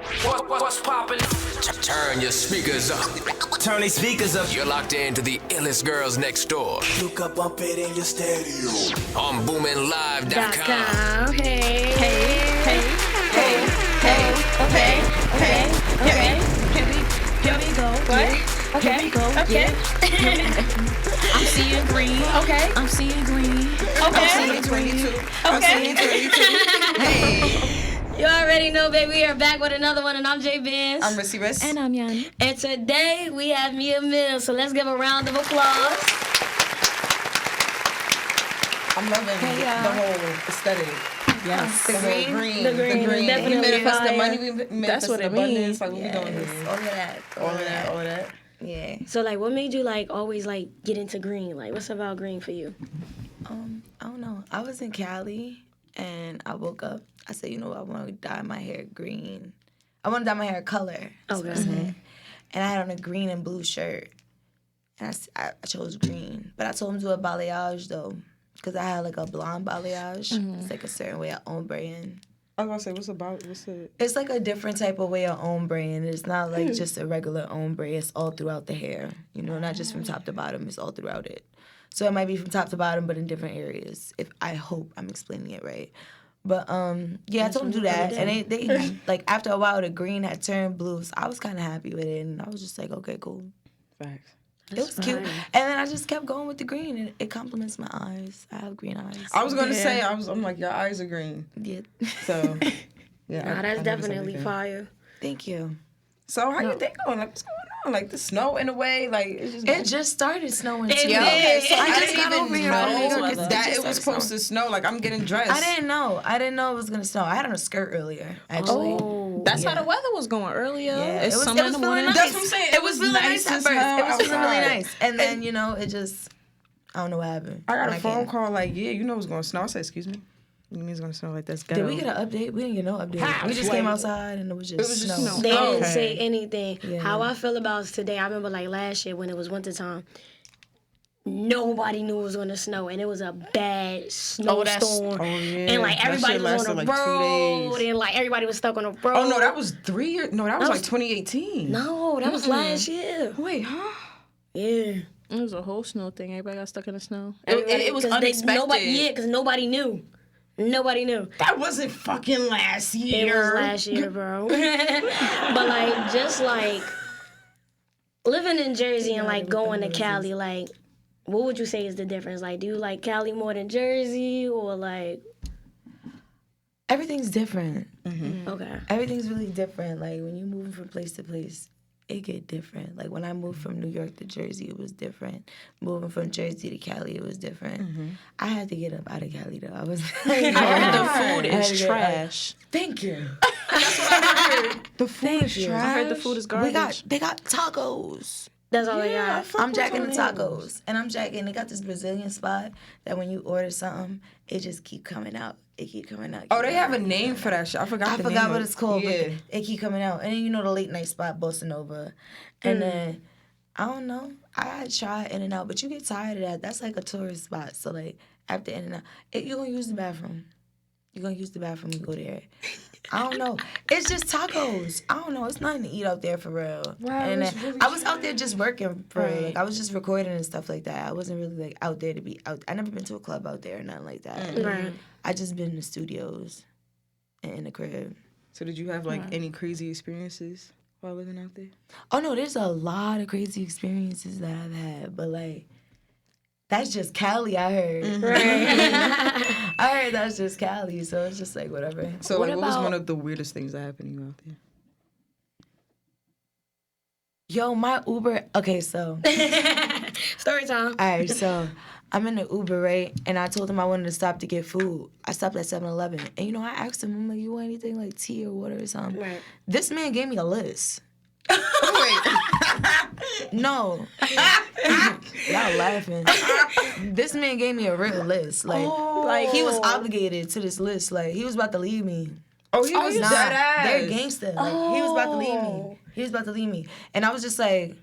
What's poppin'? Turn your speakers up. Turn these speakers up. You're locked into the illest girls next door. You can bump it in your stereo. On BoominLive.com. Hey. Here we go. What? Okay. Here we go. Okay. I'm seeing green. Okay. I'm seeing green. Okay. I'm seeing green. Okay. I'm seeing 22. Hey. You already know, baby. We are back with another one, and I'm J Benz. I'm Rissy Riss. And I'm Yanni. And today we have me and Millz. So let's give a round of applause. I'm loving the whole aesthetic. Yes. The green. The green is definitely We manifest the fire. money. We manifest That's what the it abundance. means. Like what we doing here? All of that. All that. Yeah. So like, what made you like always like get into green? Like, what's about green for you? I don't know. I was in Cali and I woke up. I said, you know what? I want to dye my hair green. I want to dye my hair color. That's what I said. And I had on a green and blue shirt. And I chose green. But I told him to do a balayage though. Because I had like a blonde balayage. It's like a certain way of ombre-ing. I was gonna say, what's it? It's like a different type of way of ombre-ing. It's not like just a regular ombre. It's all throughout the hair. You know, not just from top to bottom. It's all throughout it. So it might be from top to bottom, but in different areas. If I hope I'm explaining it right. But yeah, I told them to do that, and they like after a while the green had turned blue, so I was kind of happy with it, and I was just like, okay, cool. Facts. It was cute, and then I just kept going with the green, and it complements my eyes. I have green eyes. I was gonna say, I'm like, your eyes are green. Yeah. So, yeah. Nah, that's definitely fire. Thank you. So how you think going? Like, what's going on? Like the snow in a way, like It just started snowing too. did. So I just didn't got even over here on New York. know It that just it was started supposed to snow. Like I'm getting dressed. I didn't know it was gonna snow. I had on a skirt earlier, actually. Oh. That's how the weather was going earlier. Yeah, It's it was summer in the feeling morning. nice. That's what I'm saying. It was feeling nice at as first. hell It was feeling really outside. nice, and then it just I don't know what happened. I got When a phone came. call like, yeah, you know it's gonna snow. I said, excuse me. You mean it's gonna snow like this? Did we get an update? We didn't get no update. We just came outside and it was just snow. They didn't Okay. say anything. Yeah. How I feel about it today, I remember like last year when it was wintertime, nobody knew it was going to snow, and it was a bad snowstorm. And like That everybody shit was on the lasted, like, 2 road, days. and like everybody was stuck on the road. Oh no, that was 3 years. No, that was was- like 2018. No, that was last year. Wait, huh? Yeah. It was a whole snow thing. Everybody got stuck in the snow. It was 'Cause unexpected. because nobody knew. Nobody knew. That wasn't fucking last It year. was last year, bro. But like, just like living in Jersey and like going to Cali, like, what would you say is the difference? Like, do you like Cali more than Jersey, or like? Everything's different. Okay. Everything's really different. Like when you move from place to place, it get different. Like when I moved from New York to Jersey, it was different. Moving from Jersey to Cali, it was different. I had to get up out of Cali though. I was. I heard the food I had is to get trash. Thank you. The food is trash. I heard the food is garbage. They got tacos. That's all I got. I'm jacking the tacos, and I'm jacking. They got this Brazilian spot that when you order something, it just keep coming out. It keep coming out. Oh, they have a name for that shit. I forgot. I the forgot name what of it's called, Yeah. but it keep coming out. And then you know the late night spot, Bossa Nova. And then, I don't know, I try In-N-Out, but you get tired of that. That's like a tourist spot. So like, after In-N-Out, you're going to use the bathroom. You're going to use the bathroom and go there. I don't know. It's just tacos. I don't know. It's nothing to eat out there for real. Wow, and it's then, really I was out there just working for real. Right. Like, I was just recording and stuff like that. I wasn't really like out there to be out. I never been to a club out there or nothing like that. Right. I just been in the studios and in the crib. So did you have like any crazy experiences while living out there? Oh no, there's a lot of crazy experiences that I've had, but like that's just Cali, I heard. I heard that's just Cali, so it's just like whatever. So What like, what was about- one of the weirdest things that happened to you out there? Yo, my Uber. Okay, so Story time. all right, so I'm in the Uber, right? And I told him I wanted to stop to get food. I stopped at 7-Eleven, and you know I asked him, I'm like, you want anything like tea or water or something? Right. This man gave me a list. Wait. No. Y'all laughing. This man gave me a real list. Like he was obligated to this list. Like he was about to leave me. Oh, he was Nah, dead ass. they're gangster. Like he was about to leave me. He was about to leave me. And I was just like,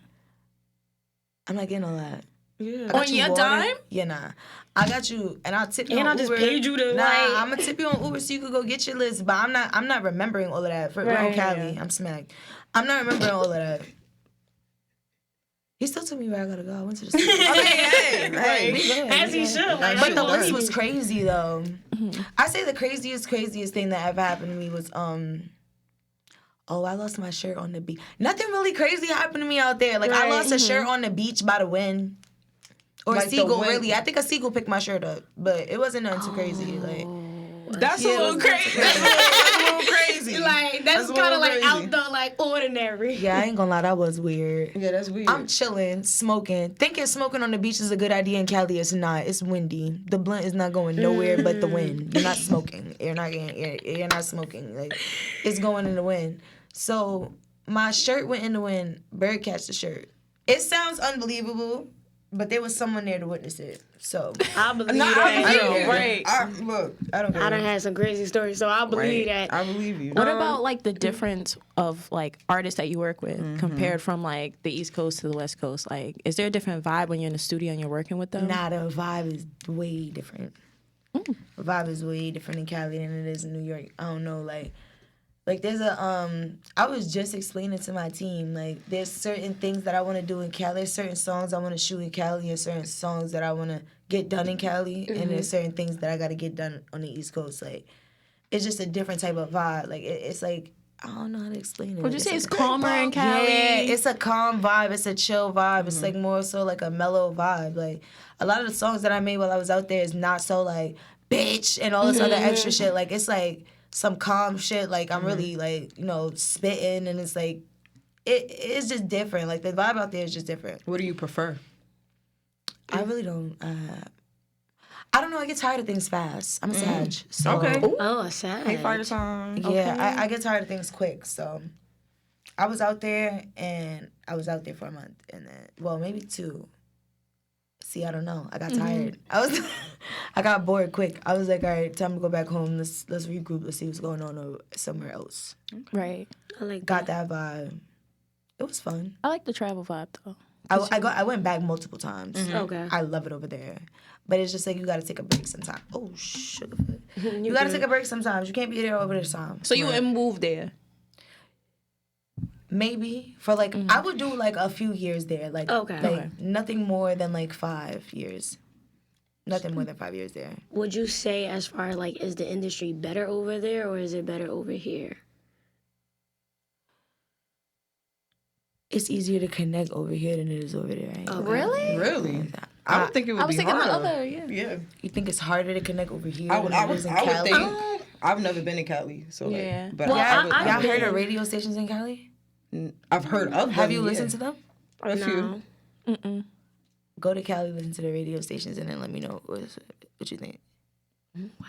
I'm not getting all that. Yeah. On your dime? Yeah, nah. I got you, and I'll tip you And on I just Uber. paid you to, Nah, like- I'm gonna tip you on Uber so you could go get your list. But I'm not remembering all of that. For Right. around Cali, I'm smacked. I'm not remembering all of that. He still told me where I gotta go. I went to the store. Hey, We good, As we he good. should. Like, But the I'm list worried. was crazy though. I say the craziest thing that ever happened to me was I lost my shirt on the beach. Nothing really crazy happened to me out there. Like I lost a shirt on the beach by the wind. Or Like a the seagull, wind. really. I think a seagull picked my shirt up, but it wasn't nothing too crazy. Like That's a Yeah, little that's- crazy. That's a little crazy. Like, that's a kind little of like crazy. out the, like, ordinary. yeah, I ain't gonna lie, that was weird. Yeah, that's weird. I'm chilling, smoking. Thinking smoking on the beach is a good idea in Cali. It's not. It's windy. The blunt is not going nowhere but the wind. You're not smoking. You're not smoking. Like it's going in the wind. So my shirt went in the wind. Bird catch the shirt. It sounds unbelievable, but there was someone there to witness it. So I believe Nah, that. I believe know, you. right. Look, I don't care. I done had some crazy stories, so I believe that. I believe you. What about like the difference of like artists that you work with compared from like the East Coast to the West Coast? Like, is there a different vibe when you're in the studio and you're working with them? Nah, the vibe is way different. The vibe is way different in Cali than it is in New York. I don't know, like there's a I was just explaining to my team, like there's certain things that I want to do in Cali, there's certain songs I want to shoot in Cali, and certain songs that I want to get done in Cali, and there's certain things that I got to get done on the East Coast. Like it's just a different type of vibe. Like it's like I don't know how to explain it. Would you say It's it's calmer in Cali? yeah, it's a calm vibe. It's a chill vibe. It's like more so like a mellow vibe. Like a lot of the songs that I made while I was out there is not so like bitch and all this other extra shit. Like it's like some calm shit. Like I'm really like spitting, and it's like it's just different. Like the vibe out there is just different. What do you prefer? I really don't. I don't know. I get tired of things fast. I'm a Sag. So, Okay. Oh, sad. Hey, fire song. yeah, I get tired of things quick. So I was out there, and I was out there for a month, and then maybe 2. See, I don't know. I got tired. I got bored quick. I was like, all right, time to go back home. Let's regroup. Let's see what's going on somewhere else. Right. I like Got that vibe. It was fun. I like the travel vibe though. I went back multiple times. Okay. I love it over there. But it's just like you got to take a break sometimes. Oh, sugarfoot. You got to take a break sometimes. You can't be there over this time. So you wouldn't move there? Maybe for like I would do like a few years there. Like Okay. like nothing more than like 5 years. Nothing more than 5 years there. Would you say, as far as like, is the industry better over there or is it better over here? It's easier to connect over here than it is over there. Right? Really? Really? I would think it would I was be thinking the harder. other, yeah. Yeah. You think it's harder to connect over here I than would it is in think. Cali? I've never been in Cali, so like, Yeah. but Well, I would, I- Y'all heard been- of radio stations in Cali? I've heard of them. Have you yeah. listened to them? A few. No. Go to Cali, listen to the radio stations, and then let me know what you think.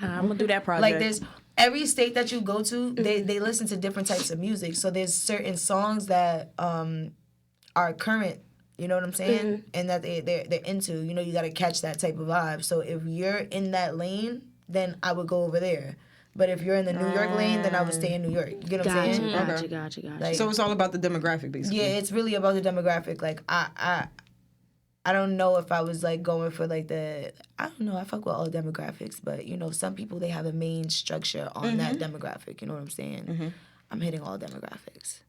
I'm gonna do that project. Like there's every state that you go to, they listen to different types of music. So there's certain songs that are current, you know what I'm saying? And that they're into. You know, you gotta catch that type of vibe. So if you're in that lane, then I would go over there. But if you're in the New York lane, then I would stay in New York. You get what I'm saying? Gotcha. Like, So it's all about the demographic, basically. yeah, it's really about the demographic. Like I don't know if I was like going for like I don't know, I fuck with all demographics, but you know, some people they have a main structure on that demographic, you know what I'm saying? I'm hitting all demographics.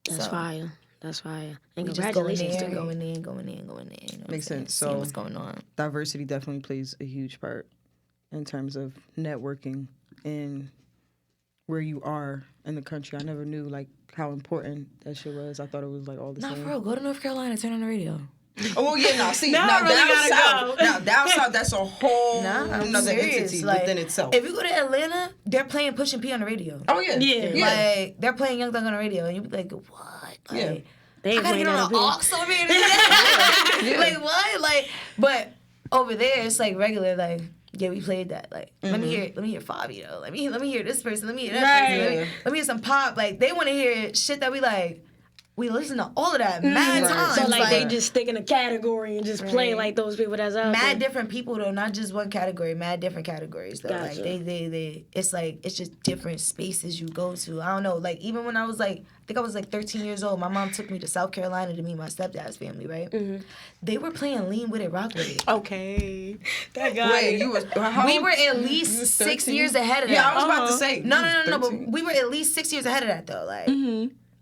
That's So, fire. That's fire. And we just going congratulations there, to you. going in. You know what Makes I'm saying? sense. Seeing So- what's going on. Diversity definitely plays a huge part in terms of networking and where you are in the country. I never knew like how important that shit was. I thought it was like all the Nah, same. for real, go to North Carolina, turn on the radio. Oh well, yeah, now see, Now now I really down gotta south, go. now down south, that's a whole Nah, I'm another serious. entity Like, within itself. If you go to Atlanta, they're playing Push and P on the radio. Oh yeah, Yeah. Like they're playing Young Thug on the radio, and you be like, what? Like, Yeah. They I gotta ain't get on playing an that aux over here. To do that? Like what? Like, but over there it's like regular. Like, yeah, we played that. Like, let me hear Fabio. Let me hear this person. Let me hear that person. Right. Let me hear some pop. Like, they want to hear shit that we like. we listen to all of that mad times. So like they just stick in a category and just play like those people that's out there. Mad different people though, not just one category. Mad different categories though. Gotcha. Like they. It's just different spaces you go to. I don't know. Like even when I was like, I think I was like 13 years old. My mom took me to South Carolina to meet my stepdad's family. Right. Mm-hmm. They were playing Lean With It, Rock With It. Okay. Wait, you was We were at least 6 years ahead of that. Yeah, I was about to say. No, but we were at least 6 years ahead of that though. Like.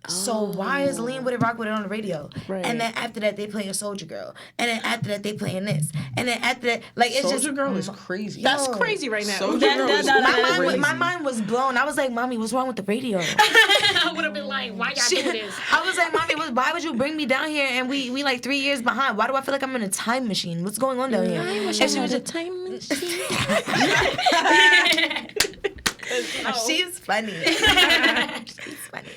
So why is Lean With It, Rock With It on the radio? Right. And then after that they playing Soldier Girl. And then after that they playing this. And then after that, like it's Soldier just Girl is crazy. That's crazy right now. Soldier Girl is my mind was blown. I was like, Mommy, what's wrong with the radio? I would have been like, why y'all do this? I was like, Mommy, why would you bring me down here and we like 3 years behind? Why do I feel like I'm in a time machine? What's going on down here? I And she was a just, time machine. she's funny. She's funny.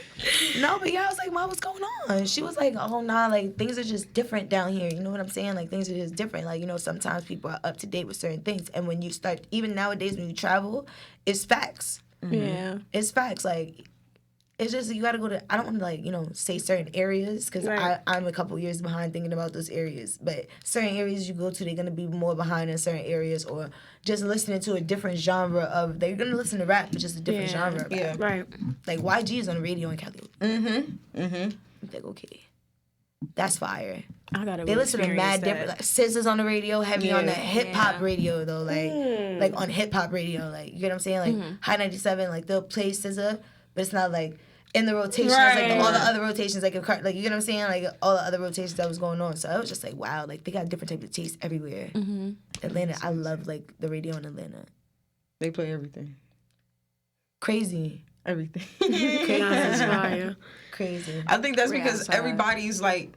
No, but yeah, I was like, Mom, what's going on? She was like, oh, nah, like, things are just different down here. You know what I'm saying? Like, things are just different. Like, you know, sometimes people are up to date with certain things. And when you start, even nowadays when you travel, it's facts. Yeah. It's facts. Like, it's just, you got to go to, I don't want to, like, you know, say certain areas because I'm a couple years behind thinking about those areas. But certain areas you go to, they're going to be more behind in certain areas, or just listening to a different genre of, they're going to listen to rap, but just a different genre of rap. Yeah. Right. Like, YG is on the radio in Cali. I'm like, okay. That's fire. I gotta. They listen to mad different. Like, SZA's on the radio, heavy on the hip hop radio though, like on hip hop radio, like you get what I'm saying, like High 97, like they'll play SZA, but it's not like in the rotations like all the other rotations, like you get what I'm saying, like all the other rotations that was going on. So I was just like, wow, like they got different types of tastes everywhere. Atlanta, I love like the radio in Atlanta. They play everything. Crazy. Everything. That's fire. Crazy. I think that's because everybody's like,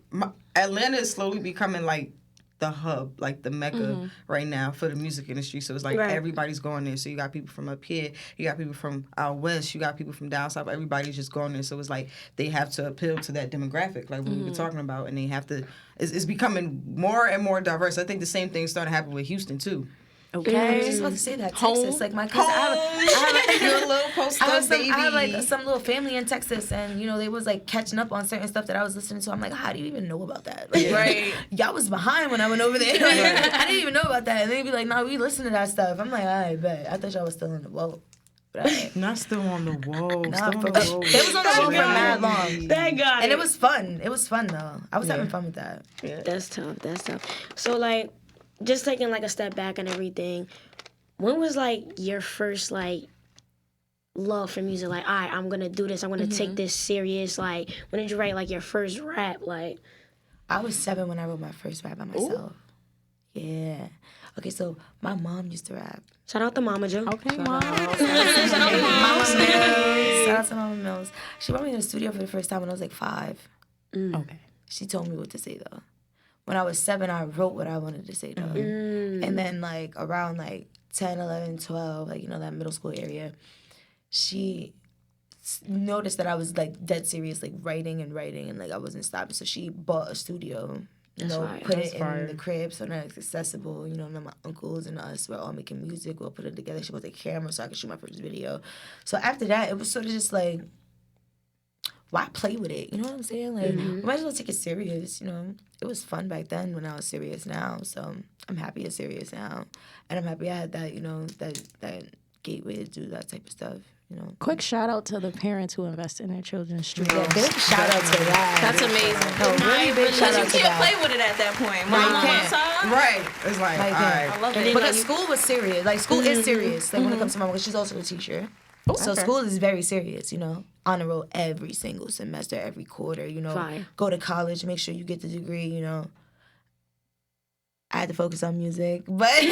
Atlanta is slowly becoming like the hub, like the mecca right now for the music industry. So it's like everybody's going there. So you got people from up here, you got people from out west, you got people from down south. Everybody's just going there. So it's like they have to appeal to that demographic, like what we were talking about, and they have to. It's becoming more and more diverse. I think the same thing started happening with Houston too. Okay. I was just about to say that. Texas, like my cousin, I have like some little family in Texas, and you know they was like catching up on certain stuff that I was listening to. I'm like, how do you even know about that? Like, y'all was behind when I went over there. Like, I didn't even know about that, and they'd be like, no, we listen to that stuff. I'm like, all right, bet. I thought y'all was still on the boat. Not still on the wall. Nah, it was on the boat for mad long. Thank God. And it was fun. It was fun though. I was having fun with that. Yeah. That's tough. That's tough. So like, just taking like a step back and everything, when was like your first like love for music? Like, all right, I'm gonna do this. I'm gonna take this serious. Like, when did you write like your first rap? Like, I was 7 when I wrote my first rap by myself. Ooh. Yeah. Okay, so my mom used to rap. Shout out to Mama Jo. Okay, Mom. Mama Millz. Shout out to Mama Millz. She brought me in the studio for the first time when I was like 5. Okay. She told me what to say though. When I was 7, I wrote what I wanted to say though. And then like around like 10, 11, 12, like, you know, that middle school area, she noticed that I was like dead serious, like writing and like I wasn't stopping. So she bought a studio, you know, put it in the crib so that it's accessible. You know, my uncles and us were all making music. We'll put it together. She bought the camera so I could shoot my first video. So after that, it was sort of just like, why play with it? You know what I'm saying? Like, we might as well take it serious, you know? It was fun back then when I was serious now. So I'm happy it's serious now. And I'm happy I had that, you know, that gateway to do that type of stuff, you know? Quick shout out to the parents who invest in their children's streams. Yeah, big shout out to that. That's amazing. No, really big shout out to You can't that. play with it at that point. No, you Mom, can't. son. Right. It's like, all right. I love it. Because school was serious. Like, school is serious. Like, when it comes to my mom, because she's also a teacher. So school is very serious, you know? On the road every single semester, every quarter, you know? Fire. Go to college, make sure you get the degree, you know? I had to focus on music, but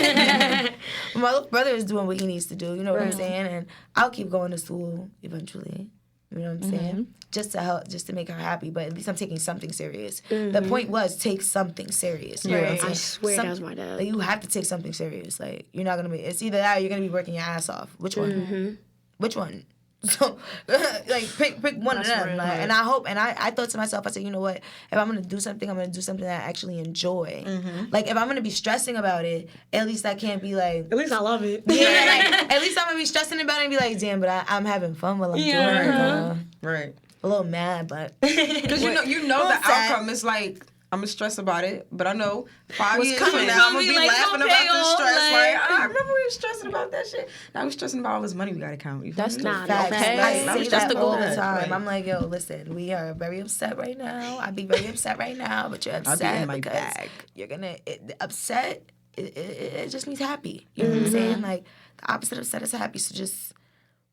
my little brother is doing what he needs to do, you know what I'm saying? And I'll keep going to school eventually, you know what I'm saying? Just to help, just to make her happy, but at least I'm taking something serious. The point was, take something serious. You know what I'm saying? I swear that was my dad. Like, you have to take something serious. Like, you're not going to be, it's either that or you're going to be working your ass off. Which one? Which one? So, like, pick one of them. Like, and I hope, and I thought to myself, I said, you know what? If I'm going to do something, I'm going to do something that I actually enjoy. Like, if I'm going to be stressing about it, at least I can't be like... At least I love it. Yeah, like, at least I'm going to be stressing about it and be like, damn, but I'm having fun while I'm doing it. Right. a little mad, but Because you know the sad. outcome is like, I'm gonna stress about it, but I know 5 What's years coming from is now I'm gonna gonna be be like laughing some about this payoff, stress. like- Like, I remember we were stressing about that shit. Now we stressing about all this money we gotta count. You feel That's me? the Nah, Facts. okay. I That was say just that the all goal. the time. Right. I'm like, yo, listen, we are very upset right now. I'd be very upset right now, but you're I'll be upset in my because bag. you're gonna upset. It just means happy. You know what I'm saying? Like the opposite of upset is happy. So just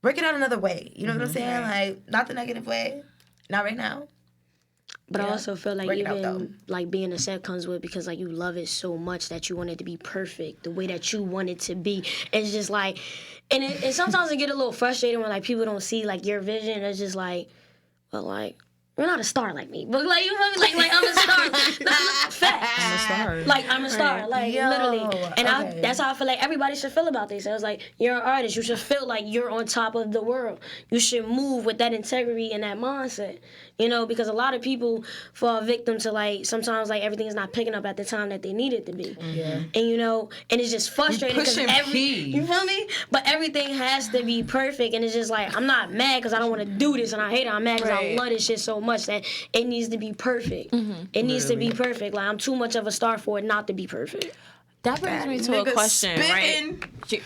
work it out another way. You know what I'm saying? Like not the negative way. Not right now. But I Yeah. also feel like Work it out, though. even like being upset comes with because like you love it so much that you want it to be perfect the way that you want it to be. It's just like, and sometimes it get a little frustrating when like people don't see like your vision. It's just like, well, like you're not a star like me, but like you feel me? Like I'm a star. Facts. I'm a star. Like I'm a star, like Yo, literally, and okay. that's how I feel like everybody should feel about themselves. Like you're an artist, you should feel like you're on top of the world. You should move with that integrity and that mindset, you know, because a lot of people fall victim to like sometimes like everything is not picking up at the time that they need it to be. Yeah. And you know, and it's just frustrating because pushing P. you feel me? But everything has to be perfect, and it's just like I'm not mad because I don't want to do this, and I hate it. I'm mad because Right. I love this shit so much that it needs to be perfect. It needs to be perfect. Like I'm too much of a star for it not to be perfect. That brings me to a Nigga question, spitting. right?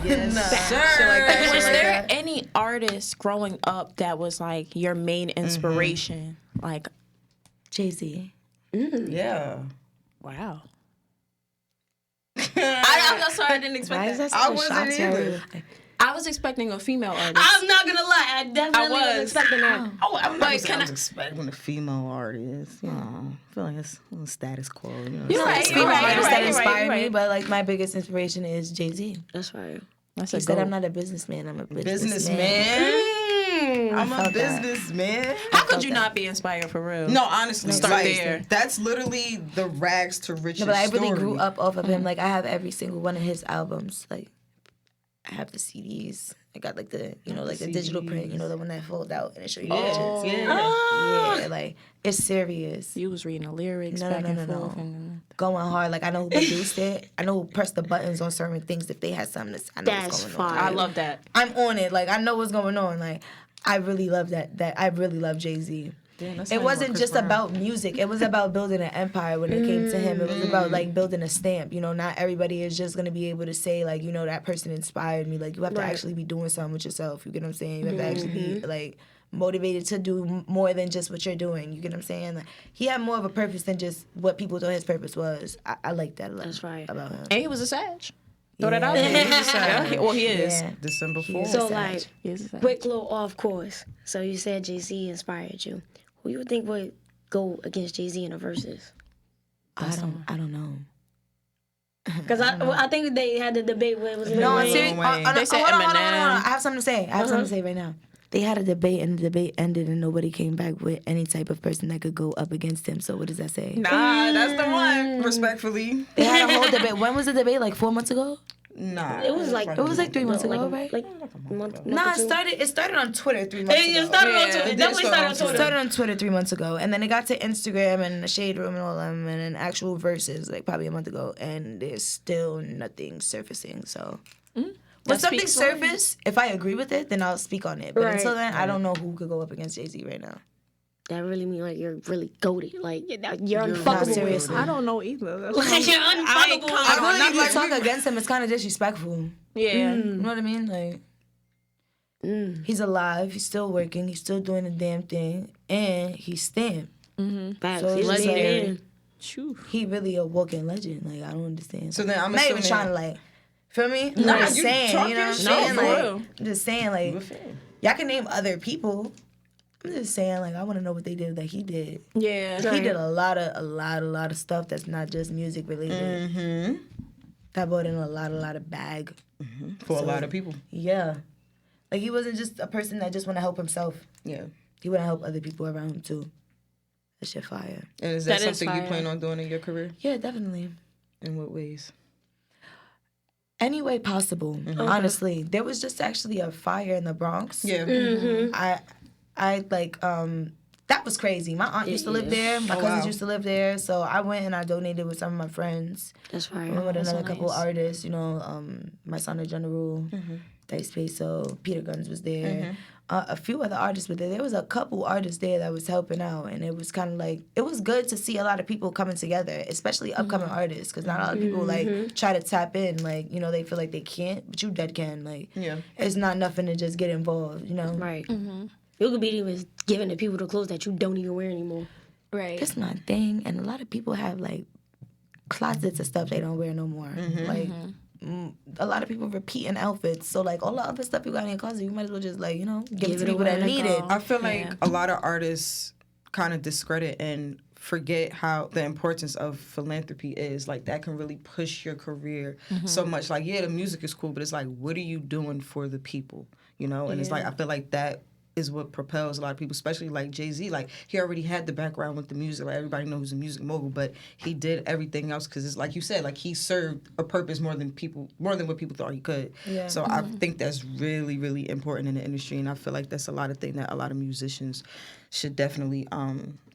Yes, sir. Was there any artist growing up that was like your main inspiration? Like, Jay-Z. Yeah. wow. I'm sorry, I didn't expect Why is that. that such I a wasn't shock to either. everyone? I was expecting a female artist. I'm not gonna lie, I definitely was was. expecting that. Oh, I'm not can I was expecting a female artist. You know, I feel like it's status quo. You know, You're right, Female you're right, artists you're that right, inspire you're me, right. but like my biggest inspiration is Jay-Z. That's right. That's He said, I'm not a businessman, I'm a businessman. I'm a felt that. businessman. How could you not be inspired for real? No, honestly, Start like, there. that's literally the rags to riches No, but I really story. grew up off of him. Like I have every single one of his albums. Like I have the CDs. I got like the like the digital print. You know, the one that fold out and it show you Oh, pictures. yeah. Yeah, like it's serious. You was reading the lyrics No, back no, and no, no. forth. And Going hard. Like I know who produced it. I know who pressed the buttons on certain things. If they had something, I know That's what's going on. fire. I love that. I'm on it. Like I know what's going on. Like I really love that. I really love Jay-Z. It wasn't just about music. It was about building an empire when it came to him. It was about like building a stamp. You know, not everybody is just gonna be able to say like, you know, that person inspired me. Like you have to actually be doing something with yourself. You get what I'm saying? You have to actually be like motivated to do more than just what you're doing. You get what I'm saying? Like he had more of a purpose than just what people thought his purpose was. I like that a lot. That's right. About him. And he was a Sag. Throw that out there. Well, he is. Yeah. December 4th. So like, He is a Sag. quick little off course. So you said Jay-Z inspired you. Who you think would go against Jay-Z in the verses? I don't know. Because I think they had the debate where it was No, I'm Wayne. serious. Wayne. They said hold on. Eminem. I have something to say. I have something to say right now. They had a debate, and the debate ended, and nobody came back with any type of person that could go up against him. So what does that say? Nah, that's the one. Respectfully. They had a whole debate. When was the debate? Like 4 months ago? Nah. It was like 3 months ago, right? Like a month. Nah, it started on Twitter 3 months ago. It started on Twitter. it It did definitely start started on on It Twitter. started on Twitter 3 months ago, and then it got to Instagram and the Shade Room and all them, and then actual verses like probably a month ago, and there's still nothing surfacing. So when That something speaks volumes. surfaces, if I agree with it, then I'll speak on it. But Right. until then, I don't know who could go up against Jay-Z right now. That really mean like you're really goated. Like you're Not unfuckable. seriously. I don't know either. That's Like you're unfuckable. I feel like not if you like talk we- against him, it's kind of disrespectful. yeah. You know what I mean? Like, he's alive. He's still working. He's still doing the damn thing, and he's stamped. Facts. So He's it's legendary. like- Phew. He really a walking legend. Like I don't understand. So then I'm not even assuming- trying to like, feel me? Nah, I'm just you saying. talk You know your what I'm shit, saying? for Like, real. I'm just saying like, y'all can name other people. I'm just saying like, I want to know what they did that he did. Yeah. He did a lot of stuff that's not just music related. Mm-hmm. That brought in a lot of bag. For a lot of people. Yeah. Like he wasn't just a person that just want to help himself. Yeah. He want to help other people around him too. That shit fire. And is that That is something you fire. plan on doing in your career? Yeah, definitely. In what ways? Any way possible. Honestly, there was just actually a fire in the Bronx. Yeah. I like that was crazy. My aunt used to live there. My cousins used to live there. So I went and I donated with some of my friends. That's right. I went with That's another so couple nice. artists, you know, my son, the General, Dice Peso, Peter Guns was there. A few other artists were there. There was a couple artists there that was helping out, and it was kind of like, it was good to see a lot of people coming together, especially upcoming artists, because not a lot of people, like, try to tap in, like, you know, they feel like they can't, but you dead can, like, it's not nothing to just get involved, you know? Right. You could be even giving the people the clothes that you don't even wear anymore. Right. That's not a thing, and a lot of people have, like, closets of stuff they don't wear no more. Like, a lot of people repeating outfits. So, like, all the other stuff you got in your closet, you might as well just, like, you know, give it to people that need it. I feel like a lot of artists kind of discredit and forget how the importance of philanthropy is. Like, that can really push your career so much. Like, yeah, the music is cool, but it's like, what are you doing for the people? You know? And it's like, I feel like that is what propels a lot of people, especially like Jay-Z. Like, he already had the background with the music. Like, everybody knows he's a music mogul, but he did everything else because it's like you said, like, he served a purpose more than what people thought he could. Yeah. So I think that's really, really important in the industry, and I feel like that's a lot of thing that a lot of musicians should definitely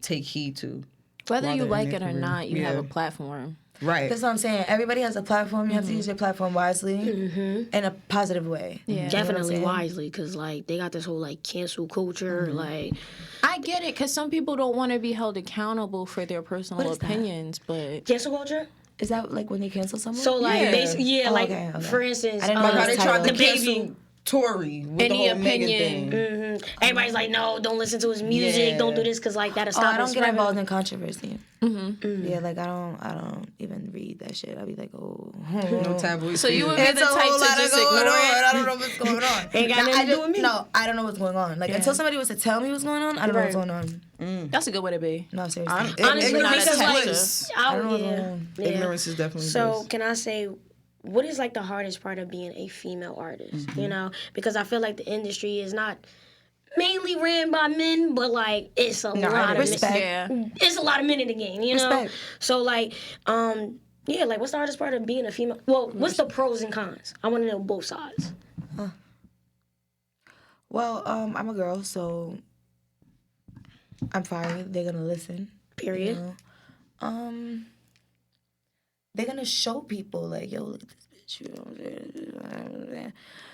take heed to. Whether you like it or not, you have a platform. Right. That's what I'm saying. Everybody has a platform. You have to use your platform wisely in a positive way. Yeah. Definitely wisely, because, like, they got this whole, like, cancel culture, like... I get it, because some people don't want to be held accountable for their personal opinions, but... Cancel culture? Is that, like, when they cancel someone? So, like, basically, Oh, like, okay. for instance... I didn't know Like how it they was tried to titled. cancel Tory with Any the whole Megan opinion. thing. Everybody's like, no, don't listen to his music, Yeah. don't do this, because, like, that'll Oh, stop I don't his get revenue. involved in controversy. Yeah, like, I don't even read that shit. I'll be like, oh. No tabloid. So you would be It's the a type whole to lot just of going ignore on. it? I don't know what's going on. Ain't got nothing to do with me. No, I don't know what's going on. Like, until somebody was to tell me what's going on, I don't know what's going on. That's a good way to be. No, seriously. Honestly, ignorance because, is like, bliss. I don't know what's going on. Ignorance is definitely So, bliss. can I say, what is, like, the hardest part of being a female artist, you know? Because I feel like the industry is not mainly ran by men, but, like, it's a lot of respect. men. It's a lot of men in the game, you know? Respect. So, like, yeah, like, what's the hardest part of being a female? Well, what's the pros and cons? I want to know both sides. Well, I'm a girl, so I'm fine. They're gonna listen. Period. You know? They're gonna show people like, yo, look at this bitch. You know what I'm saying?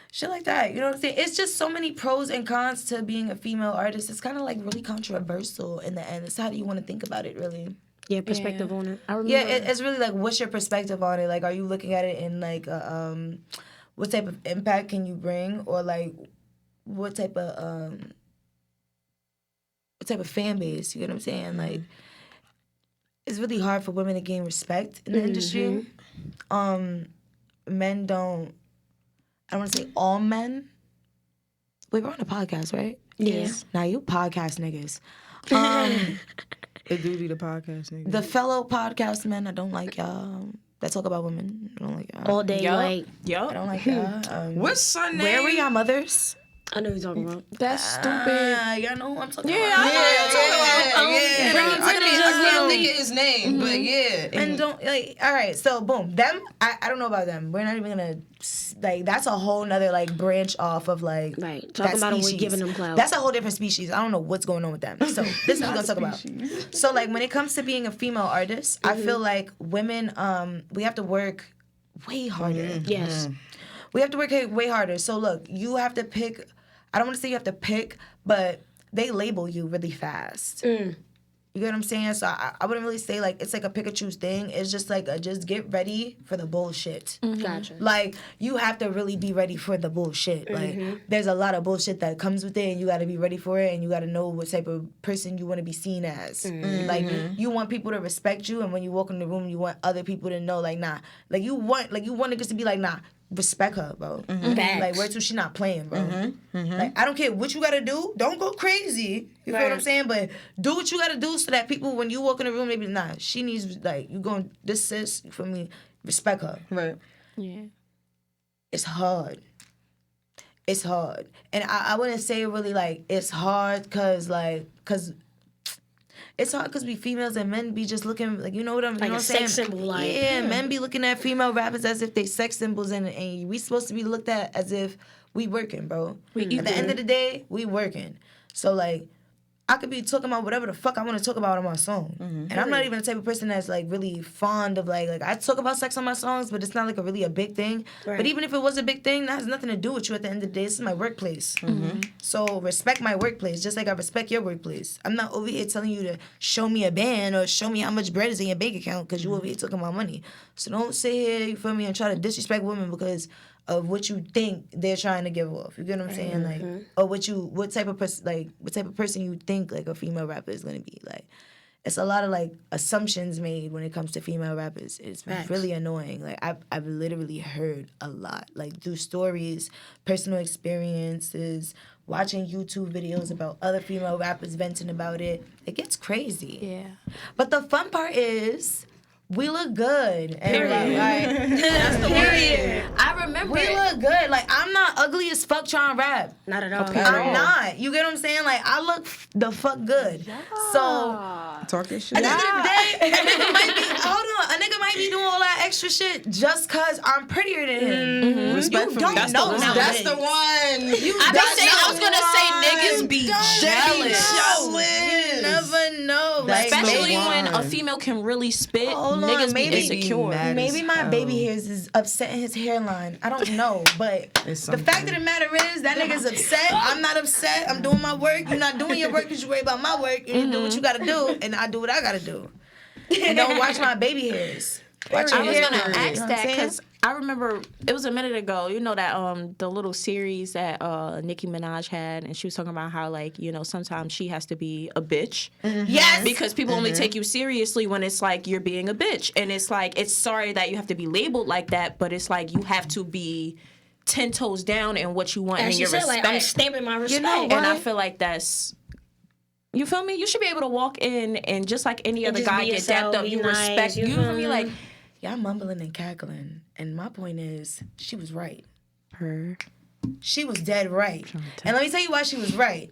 Shit like that. You know what I'm saying? It's just so many pros and cons to being a female artist. It's kind of like really controversial in the end. It's how do you want to think about it, really? Yeah, perspective on it. I remember. Yeah, it's really like, what's your perspective on it? Like, are you looking at it in like, what type of impact can you bring, or like, what type of fan base? You know what I'm saying? Like, it's really hard for women to gain respect in the industry. Men don't. I don't want to say all men. Wait, we're on a podcast, right? Yes. Now you podcast niggas. It do be the podcast, nigga. The fellow podcast men, I don't like y'all. That talk about women, I don't like y'all. All day, like, I don't like y'all. What's son name? Where were y'all mothers? I know what you're talking about. That's stupid. Y'all know who I'm talking Yeah, about. I know what you're talking about. Bring I it to the can't think of his name, but yeah. And don't, like, all right, so boom. Them, I don't know about them. We're not even gonna, like, that's a whole nother, like, branch off of, like, Right. Talking about them, we're species. giving them clout. That's a whole different species. I don't know what's going on with them. So this is what we're gonna talk about. So, like, when it comes to being a female artist, I feel like women, we have to work way harder. Yes. We have to work way harder. So look, you have to pick. I don't want to say you have to pick, but they label you really fast. You get what I'm saying? So I wouldn't really say like it's like a pick or choose thing. It's just like just get ready for the bullshit. Gotcha. Like you have to really be ready for the bullshit. Like there's a lot of bullshit that comes with it, and you got to be ready for it, and you got to know what type of person you want to be seen as. Like you want people to respect you, and when you walk in the room, you want other people to know like nah. Like you want niggas to be like nah. Respect her, bro. Like, where to she not playing, bro. Like, I don't care what you gotta do. Don't go crazy. You feel what I'm saying? But do what you gotta do so that people, when you walk in the room, they be nah, she needs, like, you going, this sis, for me, respect her. Right. Yeah. It's hard. It's hard. And I wouldn't say really, like, it's hard because it's hard because we females and men be just looking like, you know what I'm, you Like know a what I'm saying? sex symbol, like. Yeah, men be looking at female rappers as if they sex symbols, and we supposed to be looked at as if we working, bro. At the end of the day, we working. So like, I could be talking about whatever the fuck I want to talk about on my song. And I'm not even the type of person that's like really fond of like I talk about sex on my songs, but it's not like really a big thing. Right. But even if it was a big thing, that has nothing to do with you at the end of the day. This is my workplace. So respect my workplace, just like I respect your workplace. I'm not over here telling you to show me a band or show me how much bread is in your bank account because you over here talking about money. So don't sit here, you feel me, and try to disrespect women because of what you think they're trying to give off. You get what I'm saying? Like, or what type of person you think like a female rapper is gonna be. Like, it's a lot of like assumptions made when it comes to female rappers. It's really annoying. Like I've literally heard a lot, like through stories, personal experiences, watching YouTube videos about other female rappers venting about it. It gets crazy. Yeah. But the fun part is, we look good. Period. Like, that's the period. I remember We look good. Like, I'm not ugly as fuck trying to rap. Not at all. I'm not. You get what I'm saying? Like, I look the fuck good. So, Talk that shit. at the end of the day, a nigga might be, a nigga might be doing all that extra shit just cause I'm prettier than him. Respectfully. You don't That's know the nowadays. That's the one. I was gonna say niggas be jealous. You never know. That's Like, Especially the when a one. female can really spit, Hold on, niggas maybe- be insecure. Mad maybe as my hell. baby hairs is upsetting his hairline. I don't know, but It's the fact of something. the matter is that nigga's upset. I'm not upset. I'm doing my work. You're not doing your work because you worry about my work. You do what you gotta do, and I do what I gotta do. And don't watch my baby hairs. Watch your I was hair. gonna You know ask what I'm that saying? because I remember it was a minute ago. You know that the little series that Nicki Minaj had, and she was talking about how like sometimes she has to be a bitch. Yes. Because people only take you seriously when it's like you're being a bitch, and it's like it's sorry that you have to be labeled like that, but it's like you have to be 10 toes down in what you want And and she your said, respect. like, I'm stamping my respect. know what? And I feel like that's. You feel me? You should be able to walk in and just like any other just guy be get yourself, dapped up. be You nice, respect. you You feel feel me? me? Like Y'all mumbling and cackling, and my point is, she was right. her. She was dead right. And let me tell you why she was right.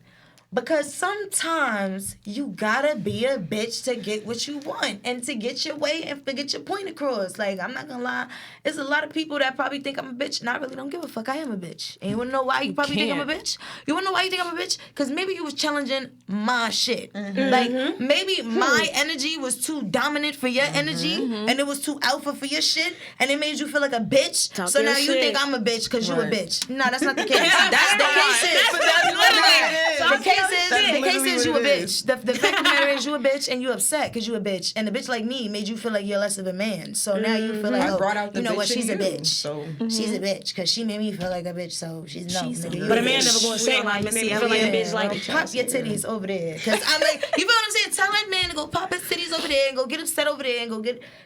Because sometimes you gotta be a bitch to get what you want and to get your way and to get your point across. Like, I'm not gonna lie, there's a lot of people that probably think I'm a bitch and I really don't give a fuck. I am a bitch. And you wanna know why you probably think I'm a bitch? You wanna know why you think I'm a bitch? Because maybe you was challenging my shit. Like, maybe my energy was too dominant for your energy and it was too alpha for your shit and it made you feel like a bitch. Talk so your now you shit. think I'm a bitch because you a Right. bitch. No, that's not the case. That's the case is. The case is you a bitch. The fact of the matter is you a bitch and you upset because you a bitch. And a bitch like me made you feel like you're less of a man. So now you feel like, I oh, brought out the you know what, bitch in she's a you, bitch. So She's a bitch because she made me feel like a bitch, so she's no. Nigga, you But a a man bitch. never gonna say like, you made me feel like a bitch. Like, Pop your titties over there. Because I'm like, you feel what I'm saying? Tell that man to go pop his titties over there and go get upset over there and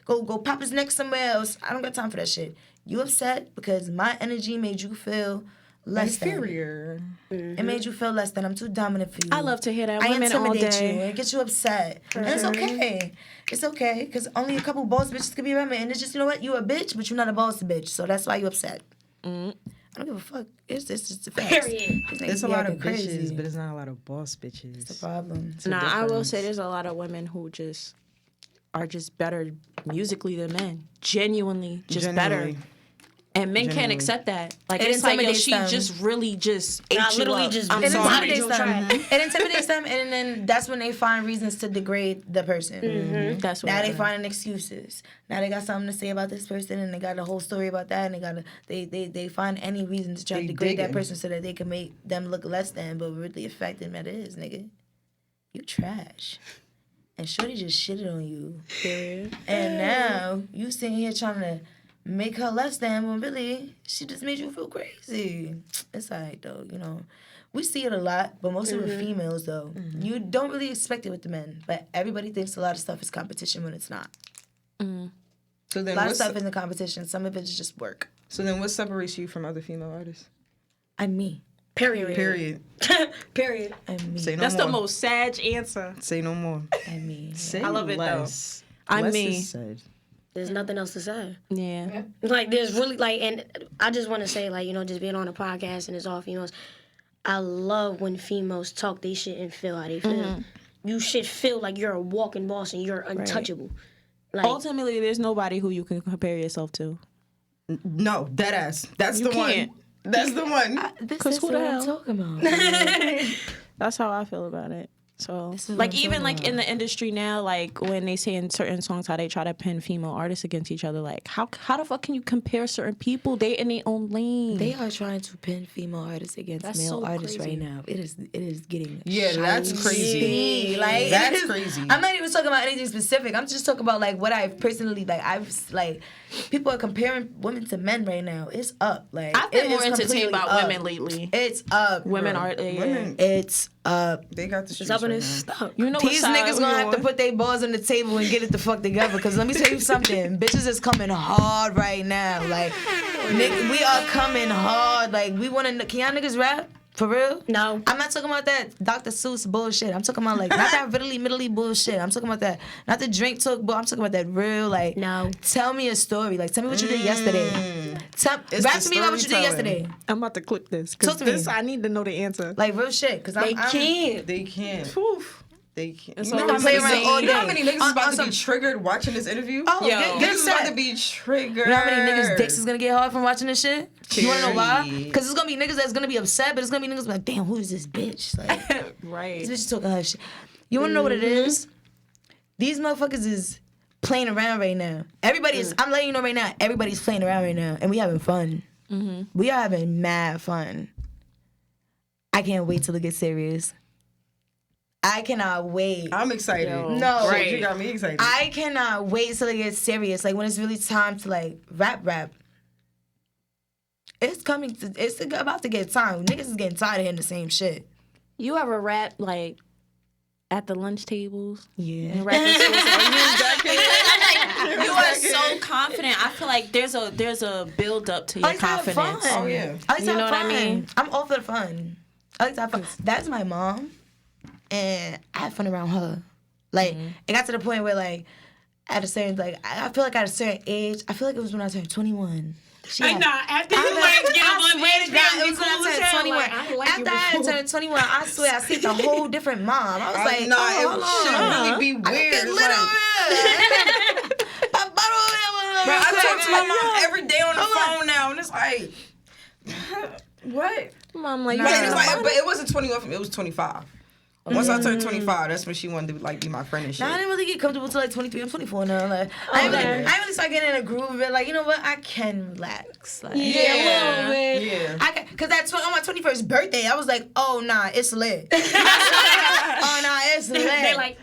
go pop his neck somewhere else. I don't got time for that shit. You upset because my energy made you feel less than. inferior. It made you feel less than. I'm too dominant for you. I love to hear that. I Women all intimidate day. you and it gets you upset. And it's okay. It's okay. Because only a couple boss bitches could be around me. And it's just, you know what? You a bitch, but you're not a boss bitch. So that's why you upset. I don't give a fuck. It's just a fact. Period. It's a lot of bitches, but it's not a lot of boss bitches. It's a problem. Nah, I will difference. say there's a lot of women who just are just better musically than men. Genuinely, just better. And men can't accept that. Like, It it's like, yo, intimidates she them. just really just ate you literally up. just I'm It sorry. intimidates them. It intimidates them, and then that's when they find reasons to degrade the person. That's what Now I they mean. finding excuses. Now they got something to say about this person, and they got a whole story about that, and they find any reason to try to They degrade that digging. person so that they can make them look less than. But really, the fact of the matter is, nigga, you trash. And Shorty just shitted on you. Period. And now you sitting here trying to make her less than when really she just made you feel crazy. It's alright though, you know. We see it a lot, but mostly with females though. You don't really expect it with the men, but everybody thinks a lot of stuff is competition when it's not. So then, A lot of what's, stuff isn't competition. Some of it is just work. so then, what separates you from other female artists? I'm me. Period. Period. Period. I'm me. Say no That's more. the most sag answer. Say no more. I'm me. Say I love it, though. less. I'm Less me. is said. There's nothing else to say. Yeah. Like, there's really, like, and I just want to say, like, you know, just being on a podcast and it's all females, I love when females talk they shit and feel how they feel. You should feel like you're a walking boss and you're untouchable. Like, Ultimately, there's nobody who you can compare yourself to. No, dead ass. That's You the can't. one. That's the one. This 'Cause is who what the I'm hell? talking about. That's how I feel about it. So, is what like, I'm even talking like in the industry now, like when they say in certain songs how they try to pin female artists against each other, like how the fuck can you compare certain people? They in their own lane. They are trying to pin female artists against That's male so artists crazy. right now. It is getting that's crazy. Like That's it is- crazy. I'm not even talking about anything specific. I'm just talking about like what I've personally people are comparing women to men right now. It's up. Like I've been it more is entertained completely about up. women lately. It's up. Women bro. are Women, It's up. they got the streets Up and right it's now. stuck. You know what These side niggas we gonna have to on. put their balls on the table and get it the fuck together. Cause let me tell you something, bitches is coming hard right now. Like, we are coming hard. Like, we wanna. Can y'all niggas rap? For real? No. I'm not talking about that Dr. Seuss bullshit. I'm talking about like not that middly bullshit. I'm talking about that, not the drink talk, but I'm talking about that real like. No. Tell me a story. Like, tell me what you did yesterday. It's Rap the to me about what you did storytelling. yesterday. I'm about to clip this Talk because to me. this I need to know the answer. Like real shit. Cause They I'm can't. They can't. They can't. It's You know always how play many- around all you know how day. many niggas is On about to some- be triggered watching this interview? Oh, Yo. get Niggas is about set. to be triggered. You know how many niggas' dicks is gonna get hard from watching this shit? You wanna know why? Period. Because it's gonna be niggas that's gonna be upset, but it's gonna be niggas like, damn, who is this bitch? Like, Right. this bitch is talking her shit. You wanna know what it is? These motherfuckers is playing around right now. Everybody is, I'm letting you know right now, everybody's playing around right now, and we having fun. We are having mad fun. I can't wait till it gets serious. I cannot wait. I'm excited. No. Shit, Right. you got me excited. I cannot wait till it gets serious. Like when it's really time to like rap. It's coming. It's about to get time. Niggas is getting tired of hearing the same shit. You ever rap like at the lunch tables? Yeah. And rapping to you are so confident. I feel like there's a build up to your I like to have confidence. fun. Oh, yeah. I like to You know have what I fun. mean? I'm all for the fun. I like to have fun. That's my mom, and I have fun around her. Like it got to the point where like at a certain I feel like at a certain age, I feel like it was when I turned 21. After you After it was when I turned 21. After I had turned 21, I swear I see the whole different mom. I was like, nah, oh, it hold should on. really be weird. Get It's lit like- over here. A bottle over there. Bro, I talk to my mom every day on the phone now, and it's like, what? Mom, like, you But, gotta it's know like, my- but it wasn't 21 for me, it was 25. Once I turned 25, that's when she wanted to like be my friend and shit. Nah, I didn't really get comfortable till like 23. I'm 24 now. Like, I ain't really start getting in a groove of it. Like, you know what? I can relax. Like, A little bit. Yeah. I can, cause on my 21st birthday, I was like, oh nah, it's lit. Oh nah, it's lit. They like,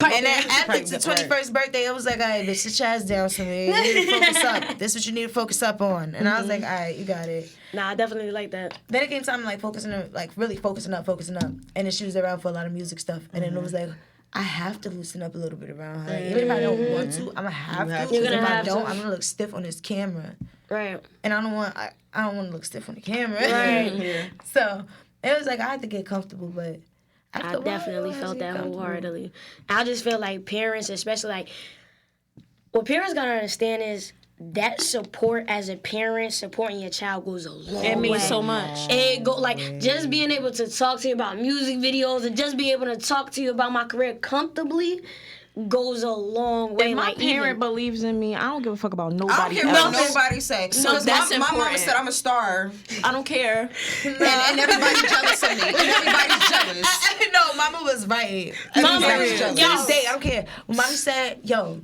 and then after Right, the right. 21st birthday, I was like, all right, bitch, sit your ass down somewhere. You need to focus up. This is what you need to focus up on. And I was like, all right, you got it. nah, I definitely like that. Then it came time like really focusing up. And then she was around for a lot of music stuff. And then it was like, I have to loosen up a little bit around her. Like, even if I don't want to, I'm gonna have to. have Because to. if I Have don't, to. I'm gonna look stiff on this camera. Right. And I don't want to look stiff on the camera. Right. Yeah. So it was like I had to get comfortable, but after I a while, definitely I had felt to get that comfortable. wholeheartedly. I just feel like parents, especially like, what parents gotta understand is that support as a parent, supporting your child goes a long way. It means so much. It go like just being able to talk to you about music videos and just be able to talk to you about my career comfortably goes a long way. If my like parent even, believes in me, I don't give a fuck about I don't nobody care what else. nobody say. So that's my mama important. said I'm a star, I don't care. and everybody's jealous of me. And everybody's jealous. No, mama was right. Mama, Everybody's jealous. To this day, I don't care. When mommy said, yo,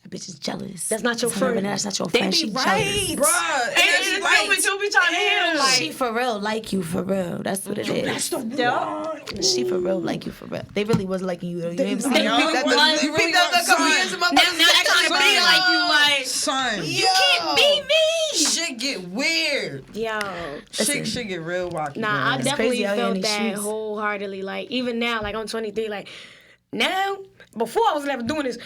that bitch is jealous. That's not your Tell her, friend. That's not your They friend. be She right. jealous. Bruh. And then she like, be trying to hear them. She for real like you for real. That's what it is. That's the one. She for real like you for real. They really was liking you though. You ain't seen They that? really That- was. You peeped out that couple years ago? now they trying to be like you, like son, You can't beat me. shit get weird. yo. Shit get real wacky. Nah, I man. definitely crazy out here in felt these that streets. wholeheartedly. Like even now, like I'm 23. Like now, before I was never doing this.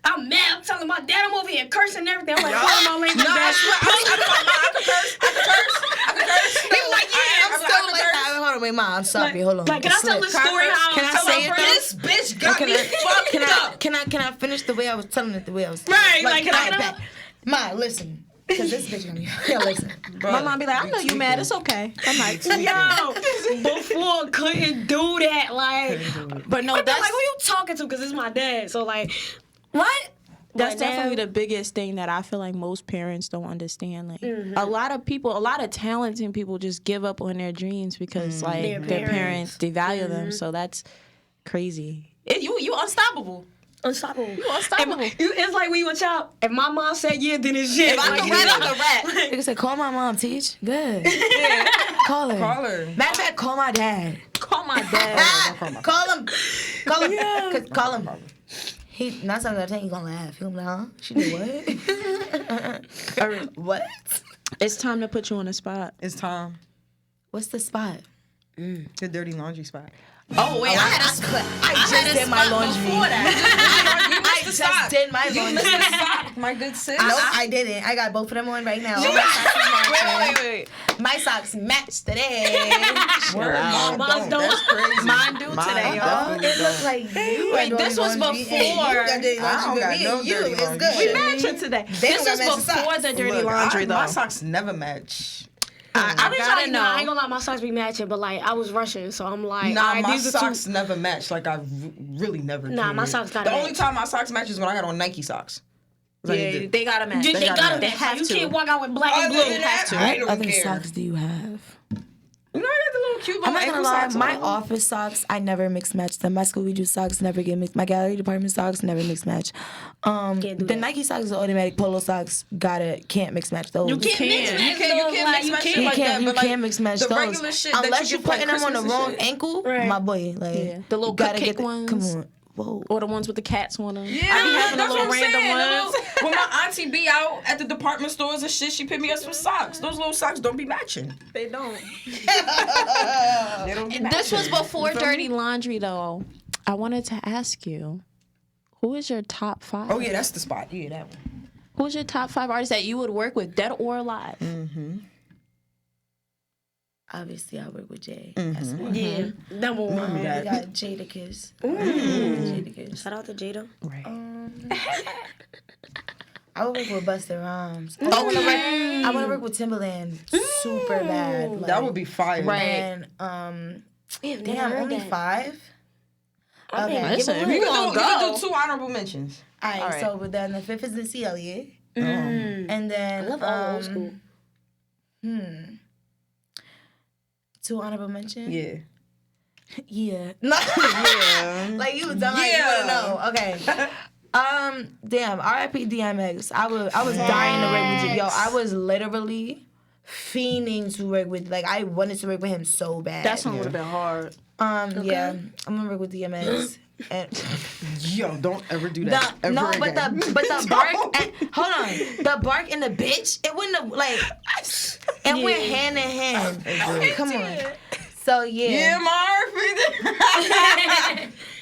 I'm mad. I'm telling my dad I'm over here cursing and everything. I'm like, calling my language No, I back. swear, I could curse. I could curse. He was like, yeah, I'm still like, hold on, wait, ma, I'm sorry. Hold on. Like, can I tell the Slip. story how Can I tell say my it friends? though? This bitch got Can me fucked up. Can I finish the way I was telling it? The way I was Right, like, can I- alright, bet. Ma, listen, because this bitch got me. Yo, listen. My mom be like, I know you mad. It's okay. I'm like, Yo, before couldn't do that. Like, but no, I'm that's like, who you talking to? Because it's my dad. So like, what? That's But now- definitely the biggest thing that I feel like most parents don't understand. Like a lot of talented people just give up on their dreams because like their parents devalue them. So that's crazy. You unstoppable. Unstoppable. You unstoppable. It's like when you a child. If my mom said yeah, then it's shit. If I can rap, I can rap. Nigga said, call my mom, teach. Good. Call her. Call her. Matter of fact, call my dad. Call my dad. Call him. Call him. Yeah. Call him. He, not something that he gonna laugh. He gonna be like, huh? She did what? What? It's time to put you on the spot. It's time. What's the spot? The dirty laundry spot. Oh wait, I just did my laundry. I just did my laundry. My good sis. Nope, I didn't. I got both of them on right now. Wait. My socks match today. Mine don't. That's crazy. Mine do today, y'all. It looks like you. Wait, this was before. I don't got no dirty It's laundry. good. We matching today. This don't was got matching before socks. the dirty Look, laundry, though. My socks never match. I I gotta know. I ain't gonna lie, my socks be matching, but like I was rushing, so I'm like, Nah, alright, my these are socks never match. Like I really never. Nah, my period. socks gotta The only match. time my socks match is when I got on Nike socks. Yeah, they gotta match. They gotta They match. have You to. can't walk out with black and Other blue. than that, I don't What other care. socks do you have? You know, I got the little cute I'm little not ankle gonna lie, socks. my on. office socks, I never mix match them. My Scooby Doo socks never get mixed. My gallery department socks never mix match. Can't do The that. Nike socks, the automatic polo socks, can't mix match those. You can't mix match shit like that. You But like, can't mix match the those. regular shit Unless that you you're get for putting them on the Christmas and wrong shit. ankle, Right. my boy. Like, The little you gotta cupcake get the, ones. Come on. Whoa. Or the ones with the cats on them. Yeah, I be having the that's little what I'm random saying. ones. When my auntie be out at the department stores and shit, she pick me up some socks. Those little socks don't be matching. They don't. They don't be This was matching. before dirty laundry, though. I wanted to ask you, who is your top 5? Oh yeah, that's the spot. Yeah, that one. Who's your top 5 artists that you would work with, dead or alive? Obviously, I work with Jay. Mm-hmm. That's one. Yeah, number one. We got Jadakiss. Jadakiss. Shout out to Jada. Right. I would work with Busta Rhymes. I want to work with Timbaland super bad. Like, That would be fire. And damn, only 5. Okay, Listen, We you could gonna do go. 2 honorable mentions. All right, Alright. so but then the 5th is the C. Elliott, and then I love all old school. 2 honorable mentions. Yeah. Yeah. No. Like you dumb. Like, you Yeah. wanna know. Okay. Damn. R.I.P. DMX. I was dying to work with you. Yo, I was literally fiending to work with. Like I wanted to work with him so bad. That song would have been hard. Yeah. I'm gonna work with DMX. And Yo, don't ever do that. ever but again. the bark. And, hold on, the bark and the bitch. It wouldn't have like. And we're hand in hand. Come on. So Yeah, Marv.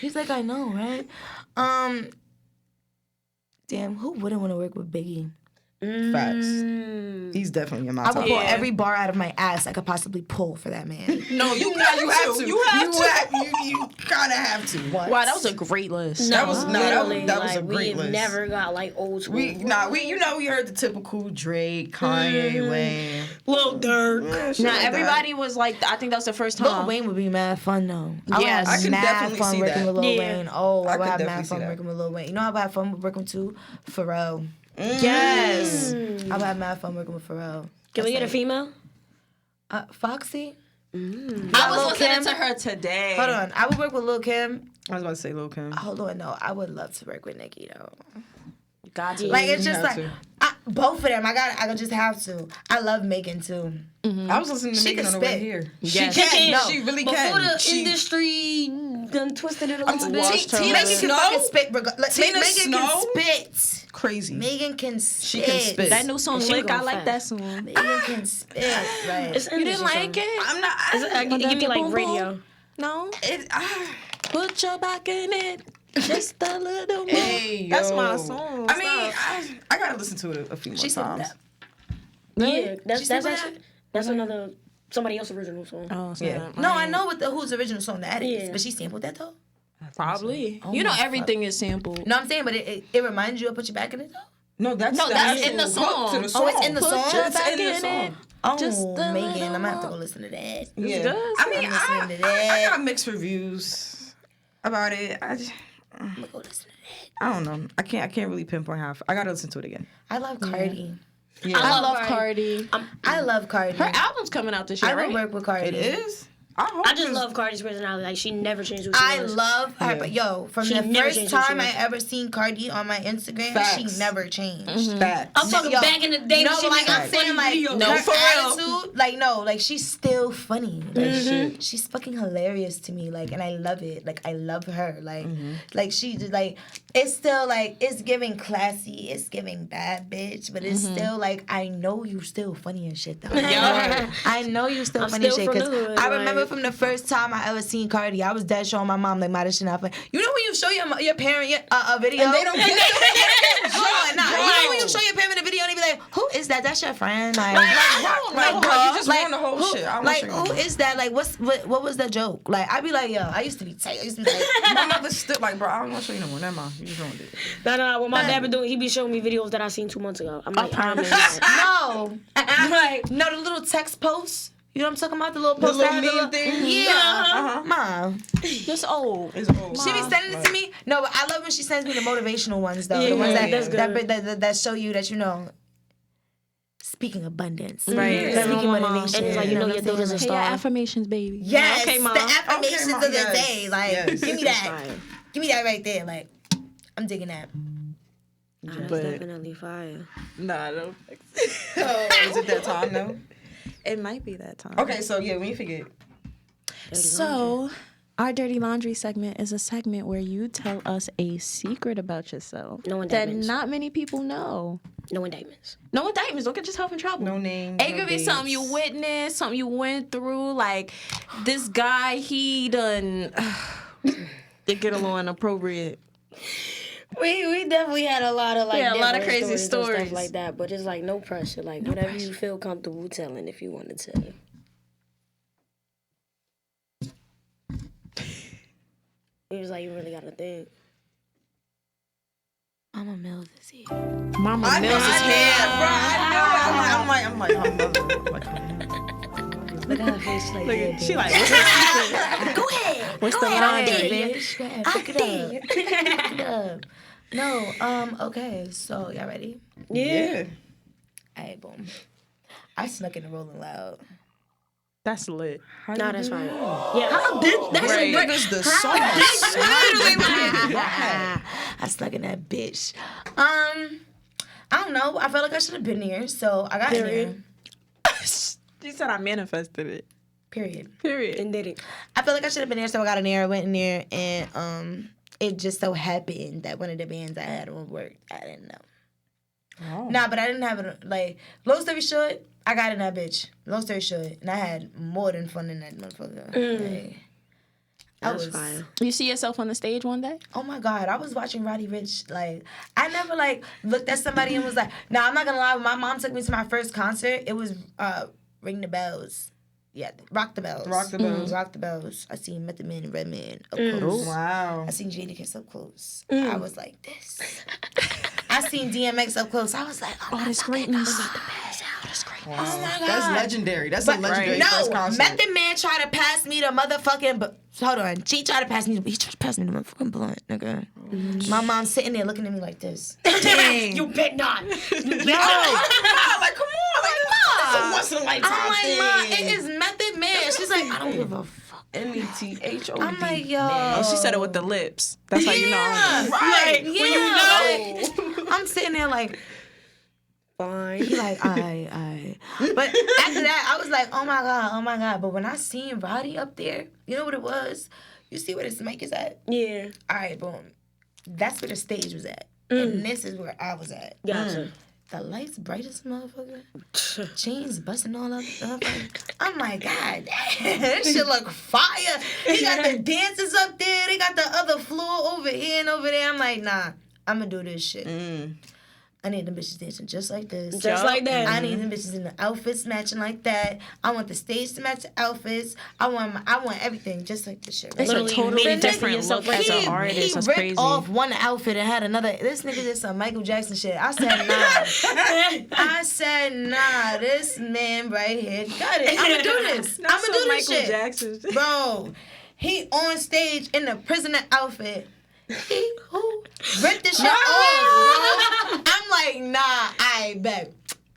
He's like, I know, right? Damn, who wouldn't want to work with Biggie? Facts. He's definitely in my I would top. pull every bar out of my ass I could possibly pull for that man. No, you have to. You kind of have to. What? Wow, that was a great list. That was Literally, that was a like, great we've list. never got like old school. We heard the typical Drake, Kanye, Wayne. Lil Durk. Now everybody was like, I think that was the first Lil time. Wayne would be mad fun though. I would Yes. have I could mad definitely fun see working that. with Lil Yeah. Wayne. Oh, I I would could have definitely mad see fun that. working with Lil Wayne. You know how I would have fun working with too? Pharrell. Yes. I would have mad fun working with Pharrell. Can we get a female? Foxy? I Lil' was listening Kim? to her today. Hold on. I would work with Lil Kim. I was about to say Lil Kim. Hold on, no. I would love to work with Nicki though. Got to. Like it's just have like to. both of them. I just have to. I love Megan too. I was listening to She Megan can on the way spit. here. Yes. She can. No. She really Before can. the She- industry done twisted it a little bit. washed her Megan hands. can fucking spit. Megan Snow? can spit. crazy. Megan can spit. She can spit. That new song, She Lick, I go like fast. that song. Megan can spit. Right. It's You didn't like it? I'm not. Give me like Boom, boom. radio. No? It, Put your back in it. Just a little more. hey, That's yo. my song. I mean, I gotta listen to it a few more times. Yeah, that's sang actually that's another somebody else's original song. Oh, so Yeah. that- No, I know what whose original song that is, Yeah. but she sampled that though. Probably. You know, everything is sampled. No, I'm saying, but it reminds you of Put Your Back in It though. No, that's No, the that's actual in the hook song. To the song. Oh, it's in the Put song? your It's back in the in song. it. Oh, Just a Megan, little I'm gonna have to more. go listen to that. Yeah. good. I mean, I'm listening to I that. got mixed reviews about it. I'm gonna go listen to that. I don't know. I can't really pinpoint how. I gotta listen to it again. I love Cardi. Yeah. I love Cardi. I love Cardi. Her album's coming out this year, I would right? work with Cardi. It is. I just love Cardi's personality. Like, she never changed who she I was. love her, but from She the never first changed who she time I was. ever seen Cardi on my Instagram, Facts. she never changed. Facts. I'm talking back in the day No, when she but like was I'm saying, like videos. her for real. attitude, like no, like she's still funny. Like she's fucking hilarious to me. Like, and I love it. Like I love her. Like, like she just like it's still like it's giving classy. It's giving bad bitch, but it's still like I know you still funny and shit though. I know you still I'm funny still and shit from the because hood, I remember like- from the first time I ever seen Cardi, I was dead showing my mom like, "My this shit not funny." You know when you show your parent a video And they don't get it. Hold on, nah. You know when you show your parent a video and they be like, "Who is that? That's your friend?" Like you just ruined the whole shit. I like, want you to who know. is that? Like, what was the joke? Like, I'd be like, yo, I used to be tight. I used to be like, My mother still like, bro, I don't want to show you no more. Never mind. You just ruined it. No. What my dad be doing, he be showing me videos that I seen 2 months ago. I'm like, no, Like, no, the little text posts. You know what I'm talking about? The little post. little that had meme thing? Yeah, mom. It's old. It's old. She be sending it to me. No, but I love when she sends me the motivational ones though. Yeah, the ones that's good. that show you that you know. Speaking abundance, Right. Speaking Mom. motivation, And it's like, you know what your I'm daughter's saying? a Hey, your star. affirmations, baby. Yes, Okay, Mom. the affirmations Mom, of the yes, day. Like, yes. give me That's that. fire. Give me that right there. Like, I'm digging that. That's But- definitely fire. Nah, I don't. Is it that time though? It might be that time. Okay, so yeah, when you forget. So, our Dirty Laundry segment is a segment where you tell us a secret about yourself No that indictments. not many people know. No indictments. No indictments. Don't get yourself in trouble. No names. It no could be dates. something you witnessed, something you went through. Like, this guy, he done... They get a little inappropriate. We definitely had a lot of like Yeah, a lot of different crazy and stories. stuff like that. But it's like no pressure. Like whatever you feel comfortable telling, if you want to tell. It was like you really gotta think. Mama Millz is here. Mama Millz is here. I'm like, her mother. Look at her face. She like, yeah, She bitch. like, what's the secret? Go ahead. What's Go the ahead, laundry? bitch. Go ahead. Pick it up. Pick it up. No, okay. So, y'all ready? Yeah. All right, boom. I snuck in the Rolling Loud. That's lit. No, that's fine. Yeah. That's Right. a Is the song. I snuck in that bitch. I don't know. I felt like I should have been there, so I got in there. She said I manifested it. Period. Period. And did it. I feel like I should have been there, so I got in there. I went in there, and it just so happened that one of the bands I had on worked. I didn't know. Oh. Nah, but I didn't have it. Like, long story short, I got in that bitch. Long story short, and I had more than fun in that motherfucker. Like, I That's was fire. You see yourself on the stage one day? Oh my God, I was watching Roddy Ricch. Like, I never, like, looked at somebody and was like, nah, I'm not gonna lie. When my mom took me to my first concert, it was Ring the Bells. Yeah, Rock the Bells. Rock the Bells. Rock the Bells. I seen Method Man and Redman up close. Wow. I seen Jadakiss up close. I was like, this. I seen DMX up close. I was like, oh, This greatness. oh my God. That's legendary. That's a legendary first No, concert. Method Man tried to pass me the motherfucking. Hold on, he tried to pass me the motherfucking blunt, nigga. My mom's sitting there looking at me like this. Dang. You bet not. Like, come on. Like, it's a once in a lifetime I'm like, thing. Ma, it is Method Man. She's like, I don't give a fuck. METHOD. I'm like, yo. Oh, she said it with the lips. That's how you know. Right. When you know. I'm sitting there like, Fine. he like, I. But after that, I was like, oh my God. But when I seen Roddy up there, you know what it was? You see where this mic is at? Yeah. All right, boom. That's where the stage was at. And this is where I was at. Gotcha. The lights bright as a motherfucker. Chains busting all up. I'm like, God damn, this shit look fire. He got the dancers up there. They got the other floor over here and over there. I'm like, nah, I'm gonna do this shit. I need them bitches dancing just like this. Just like that. I need them bitches in the outfits matching like that. I want the stage to match the outfits. I want everything just like this shit. Right? It's a Literally totally made different yourself look as like an artist. He That's ripped crazy. off one outfit and had another. This nigga did some Michael Jackson shit. I said, nah. I said, nah, this man right here got it. I'm gonna do this. I'm gonna do this shit. Jackson. Bro, he on stage in the prisoner outfit. Who ripped this shit off, bro? I'm like, nah, I bet.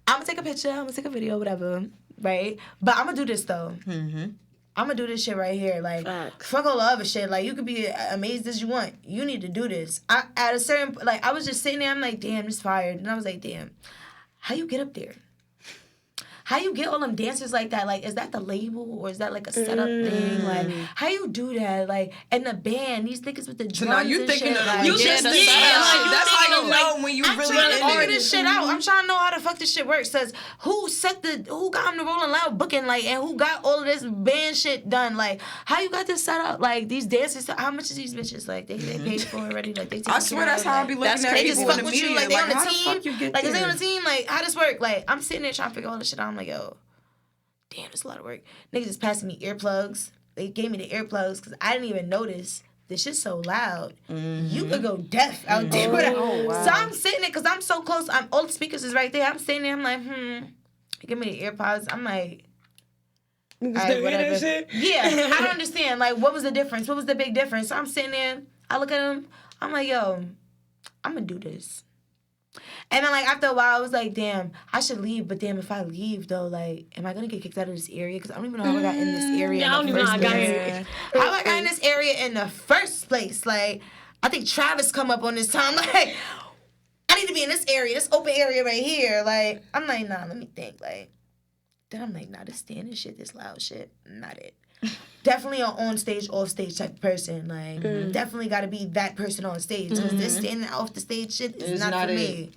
I'm gonna take a picture, I'm gonna take a video, whatever, right? But I'm gonna do this though. I'm gonna do this shit right here. Like, fuck all the other shit. Like, you could be amazed as you want. You need to do this. At a certain, like, I was just sitting there, I'm like, damn, this fired. And I was like, damn, how you get up there? How you get all them dancers like that? Like, is that the label or is that like a setup thing? Like, how you do that? Like, and the band, these niggas with the drums now you and thinking shit. of the Like, you just like, that's how you know when you I'm really trying to in figure it. this shit out. I'm trying to know how the fuck this shit works. Says who got him the Rolling Loud booking, like, and who got all of this band shit done? Like, how you got this set up? Like, these dancers, how much is these bitches? Like, they paid for it already? Like, they I swear that's how I be looking at they just people in fuck the with you. media. Like, they on the how the team. fuck you get Like, is they there? on the team? Like, how this work? Like, I'm sitting there trying to figure all this shit out. I'm like, yo, damn, it's a lot of work. Niggas just passing me earplugs. They gave me the earplugs because I didn't even notice. This shit's so loud. You could go deaf out there. Wow. So I'm sitting there because I'm so close. All the speakers is right there. I'm sitting there. I'm like, Give me the earpods. I'm like, all right, whatever. Yeah, I don't understand. Like, what was the difference? What was the big difference? So I'm sitting there. I look at him. I'm like, yo, I'm going to do this. And then, like, after a while, I was like, damn, I should leave. But damn, if I leave, though, like, am I going to get kicked out of this area? Because I don't even know how I got in this area I don't even know how I got here. How I got in this area in the first place? Like, I think Travis come up on this time. Like, I need to be in this area, this open area right here. Like, I'm like, nah, let me think. Like, then I'm like, nah, this standing shit, this loud shit, not it. Definitely an on stage, off stage type of person. Like, definitely got to be that person on stage. Because this standing off the stage shit is not for me.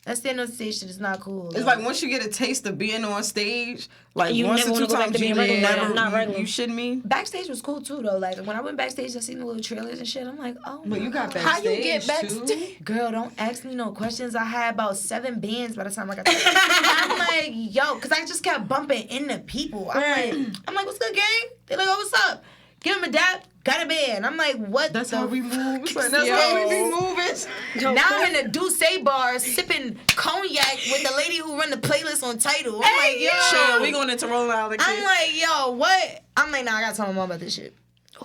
That standing on stage shit is not cool. It's like once you get a taste of being on stage, like You once never or two wanna go back times, to you being regular. Not never, regular. you shitting me? Backstage was cool too, though. Like, when I went backstage, I seen the little trailers and shit. I'm like, oh, But you got how you backstage, get backstage? too? Girl, don't ask me no questions. I had about 7 bands by the time I got there. I'm like, yo, because I just kept bumping into people. I'm like, what's good, gang? They're like, oh, what's up? Give him a dap. Got a band. I'm like, what? That's the how we move. It's like, Yo. that's how we be moving. Now I'm in the Douce bar sipping cognac with the lady who run the playlist on Tidal. I'm like, yo. Sure, we going into Rolling Loud again. I'm like, yo, what? I'm like, nah, I gotta tell my mom about this shit.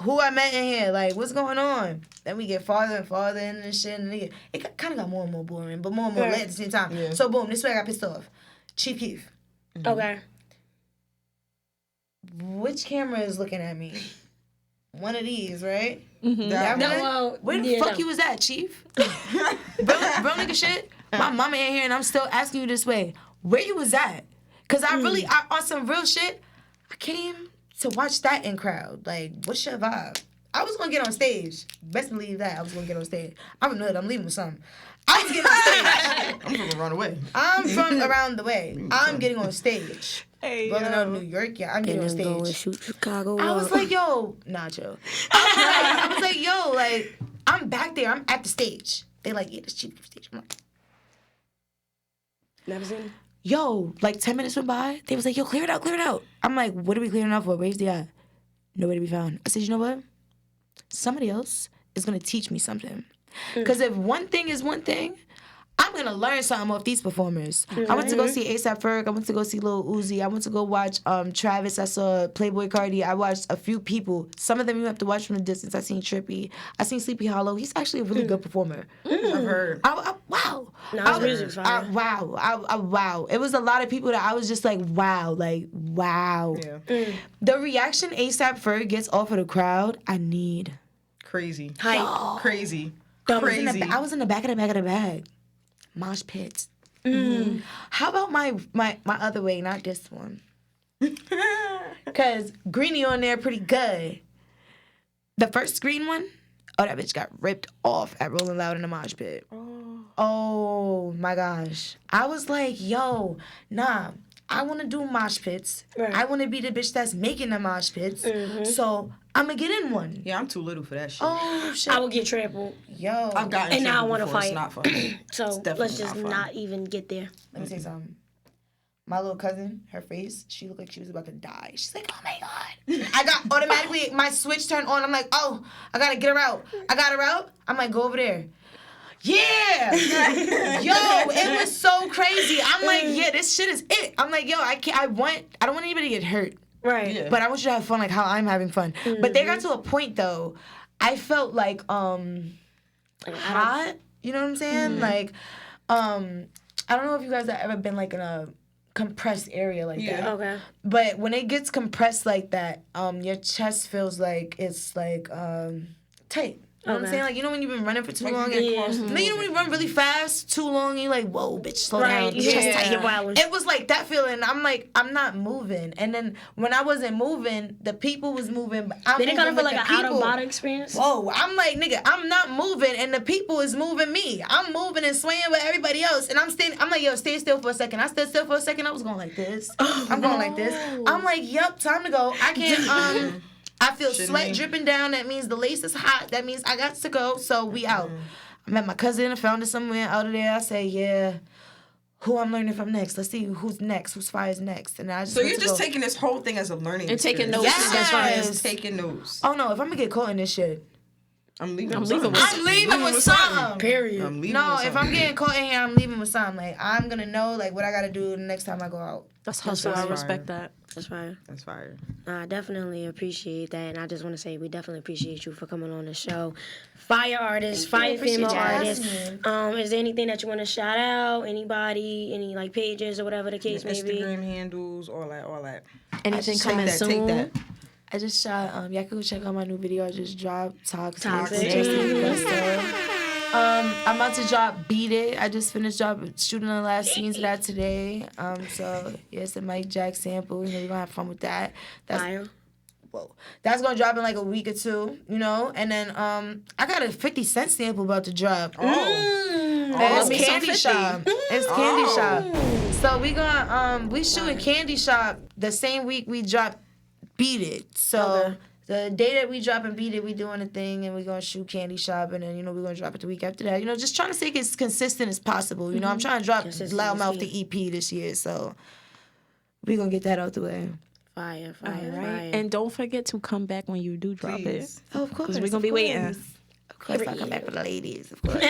Who I met in here? Like, what's going on? Then we get farther and farther in this shit, and it kind of got more and more boring, but more and more lit at the same time. Yeah. So boom, this way I got pissed off. Chief Keef. Okay. Which camera is looking at me? One of these, right? That No, one? well, Where the yeah, fuck no. you was at, Chief? bro, nigga shit. My mama in here and I'm still asking you this way. Where you was at? Cause I really, on some real shit, I came to watch that in crowd. Like, what's your vibe? I was gonna get on stage. Best believe that I was gonna get on stage. I'm from the hood. I'm leaving with something. I was getting on stage. I'm from around the way. I'm from around the way. I'm getting on stage. Hey, Rolling out of New York, yeah, I'm getting on Go and stage. shoot Chicago. I was like, yo, Nacho. I was like, yo, like, I'm back there. I'm at the stage. They like, yeah, this cheap stage. I'm like, never seen. yo, like 10 minutes went by. They was like, yo, clear it out, clear it out. I'm like, what are we clearing out for? Where's the at? Nowhere to be found. I said, you know what? Somebody else is going to teach me something. Because if one thing is one thing, I'm going to learn something off these performers. I went to go see A$AP Ferg. I went to go see Lil Uzi. I went to go watch Travis. I saw Playboy Cardi. I watched a few people. Some of them you have to watch from a distance. I seen Trippie. I seen Sleepy Hollow. He's actually a really good performer. I've heard. Wow. No, his music's fire. Wow. It was a lot of people that I was just like, wow. Yeah. The reaction A$AP Ferg gets off of the crowd, I need. Crazy. Hype. Crazy. I was in the back of the bag. Mosh pits. How about my other way, not this one? Because Greenie on there pretty good. The first green one, oh, that bitch got ripped off at Rolling Loud in the mosh pit. Oh my gosh. I was like, yo, nah, I want to do mosh pits. Right. I want to be the bitch that's making the mosh pits. So I'm going to get in one. Yeah, I'm too little for that shit. Oh, shit. I will get trampled. Yo. I've gotten And now I trampled wanna before. fight. It's not fun. So definitely let's just not fun. not even get there. Let me say something. My little cousin, her face, she looked like she was about to die. She's like, oh my God. I got automatically, my switch turned on. I'm like, oh, I gotta get her out. I got her out. I'm like, go over there. Yeah. Yo, it was so crazy. I'm like, yeah, this shit is it. I'm like, yo, I don't want anybody to get hurt. Right. Yeah. But I want you to have fun like how I'm having fun. But they got to a point though, I felt like hot. You know what I'm saying? Like, I don't know if you guys have ever been like in a compressed area like that. Okay. But when it gets compressed like that, your chest feels like it's like tight. You know what I'm saying? Like, you know when you've been running for too long? And, you know when you run really fast, too long, and you're like, whoa, bitch, slow down. The chest tight. It was like that feeling. I'm like, I'm not moving. And then when I wasn't moving, the people was moving. Did it kind of feel like an out-of-body experience? Whoa, I'm like, nigga, I'm not moving, and the people is moving me. I'm moving and swaying with everybody else, and I'm standing. I'm like, yo, stay still for a second. I stood still for a second. I was going like this. I'm going like this. I'm like, yep, time to go. I can't, I feel sweat dripping down. That means the lace is hot. That means I got to go. So we out. I met my cousin. I found her somewhere out of there. I say, yeah, who I'm learning from next. Let's see who's next. Whose fire's next. And I just so you're just taking this whole thing as a learning and taking notes. notes. Yes. Taking notes. Oh no, if I'm gonna get caught in this shit, I'm leaving. I'm with leaving with something. Period. I'm leaving No, with if I'm getting caught in here, I'm leaving with something. Like, I'm gonna know like what I gotta do the next time I go out. That's hustle. I respect that. That's fire. That's fire. I definitely appreciate that, and I just want to say we definitely appreciate you for coming on the show. Fire artist, fire female artist. Is there anything that you want to shout out? Anybody, any like pages or whatever the case may be? Instagram handles, all that. Anything coming soon? Take that. I just shot. Y'all can go check out my new video. I just dropped Toxic. I'm about to drop Beat It. I just finished shooting the last scenes of that today. So yeah, it's a Mike Jack sample. You know, we're gonna have fun with that. That's gonna drop in like a week or two, you know. And then I got a 50 Cent sample about to drop. It's Candy Shop. It's Candy Shop. So we shooting Candy Shop the same week we drop Beat It. So the day that we drop and Beat It, we doing a thing and we gonna shoot Candy Shop, and then you know we're gonna drop it the week after that. You know, just trying to stay as consistent as possible. You know, I'm trying to drop Loudmouth the EP this year, so we gonna get that out the way. Fire. And don't forget to come back when you do drop it. Oh, of course. Because we're gonna be waiting. Of course, I'll come back for the ladies. Of course.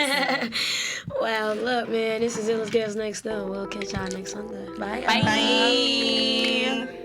Well, look, man, this is Illest Girls Next Door. We'll catch y'all next Sunday. Bye. Bye.